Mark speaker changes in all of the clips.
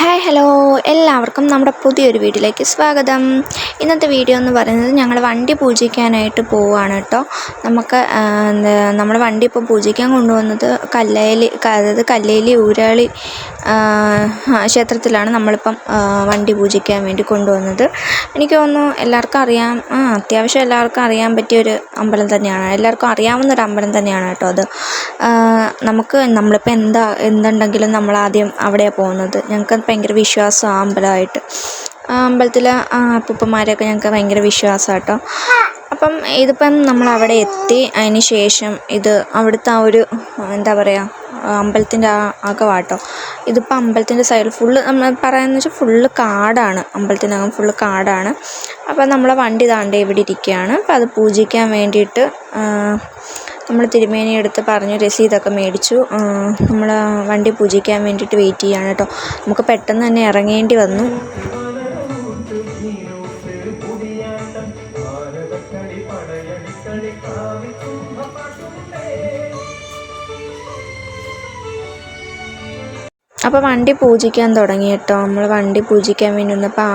Speaker 1: Hi hello എല്ലാവർക്കും നമ്മുടെ പുതിയൊരു വീഡിയോയിലേക്ക് സ്വാഗതം. ഇന്നത്തെ വീഡിയോ എന്ന് പറയുന്നത് ഞങ്ങൾ വണ്ടി പൂജിക്കാനായിട്ട് പോവുകയാണ് കേട്ടോ. നമുക്ക് നമ്മൾ വണ്ടി ഇപ്പോൾ പൂജിക്കാൻ കൊണ്ടുവന്നത് അതായത് കല്ലേലി ഊരാളി ക്ഷേത്രത്തിലാണ് നമ്മളിപ്പം വണ്ടി പൂജിക്കാൻ വേണ്ടി കൊണ്ടുവന്നത്. എനിക്ക് തോന്നുന്നു എല്ലാവർക്കും അറിയാം, അത്യാവശ്യം എല്ലാവർക്കും അറിയാൻ പറ്റിയൊരു അമ്പലം തന്നെയാണ്, എല്ലാവർക്കും അറിയാവുന്നൊരു അമ്പലം തന്നെയാണ് കേട്ടോ അത്. നമ്മളിപ്പോൾ എന്തുണ്ടെങ്കിലും നമ്മളാദ്യം അവിടെയാണ് പോകുന്നത്. ഞങ്ങൾക്ക് ഭയങ്കര വിശ്വാസമാണ് അമ്പലമായിട്ട്. അമ്പലത്തിൽ അപ്പൂപ്പന്മാരെയൊക്കെ ഞങ്ങൾക്ക് ഭയങ്കര വിശ്വാസമാണ് കേട്ടോ. അപ്പം ഇതിപ്പം നമ്മളവിടെ എത്തി. അതിന് ശേഷം അവിടുത്തെ ആ ഒരു എന്താ പറയുക, അമ്പലത്തിൻ്റെ അകവാട്ടോ. ഇതിപ്പോൾ അമ്പലത്തിൻ്റെ സൈഡിൽ ഫുള്ള് നമ്മൾ പറയുന്നത് വെച്ചാൽ ഫുള്ള് കാടാണ്, അമ്പലത്തിനകം ഫുള്ള് കാടാണ്. അപ്പം നമ്മളെ വണ്ടി താണ്ടെ ഇവിടെ ഇരിക്കുകയാണ്. അപ്പം അത് പൂജിക്കാൻ വേണ്ടിയിട്ട് നമ്മൾ തിരുമേനി എടുത്ത് പറഞ്ഞു, രസീതൊക്കെ മേടിച്ചു. നമ്മൾ വണ്ടി പൂജിക്കാൻ വേണ്ടിയിട്ട് വെയിറ്റ് ചെയ്യുകയാണ് കേട്ടോ. നമുക്ക് പെട്ടെന്ന് തന്നെ ഇറങ്ങേണ്ടി വന്നു. അപ്പോൾ വണ്ടി പൂജിക്കാൻ തുടങ്ങി കേട്ടോ. നമ്മൾ വണ്ടി പൂജിക്കാൻ വേണ്ടി വന്നപ്പോൾ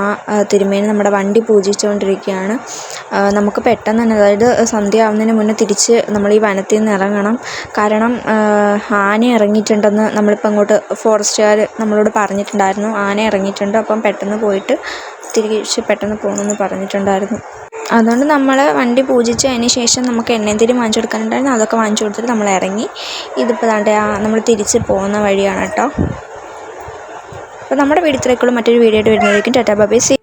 Speaker 1: തിരുമേനി നമ്മുടെ വണ്ടി പൂജിച്ചുകൊണ്ടിരിക്കുകയാണ്. നമുക്ക് പെട്ടെന്ന് തന്നെ, അതായത് സന്ധ്യ ആവുന്നതിന് മുന്നേ തിരിച്ച് നമ്മൾ ഈ വനത്തിൽ നിന്ന് ഇറങ്ങണം. കാരണം ആന ഇറങ്ങിയിട്ടുണ്ടെന്ന് നമ്മളിപ്പോൾ അങ്ങോട്ട് ഫോറസ്റ്റുകാർ നമ്മളോട് പറഞ്ഞിട്ടുണ്ടായിരുന്നു. ആന ഇറങ്ങിയിട്ടുണ്ട്, അപ്പം പെട്ടെന്ന് പോയിട്ട് തിരിച്ച് പെട്ടെന്ന് പോകണമെന്ന് പറഞ്ഞിട്ടുണ്ടായിരുന്നു. അതുകൊണ്ട് നമ്മൾ വണ്ടി പൂജിച്ച് അതിന് ശേഷം നമുക്ക് എണ്ണയും വാങ്ങിച്ചു കൊടുക്കാനുണ്ടായിരുന്നു. അതൊക്കെ വാങ്ങിച്ചു കൊടുത്തിട്ട് നമ്മൾ ഇറങ്ങി. ഇതിപ്പോൾ നമ്മൾ തിരിച്ച് പോകുന്ന വഴിയാണ് കേട്ടോ. അപ്പോൾ നമ്മുടെ വീഡിയോയിലേക്കുള്ള മറ്റൊരു വീഡിയോ ആയിട്ട് വരുന്നതായിരിക്കും. Tata bye bye.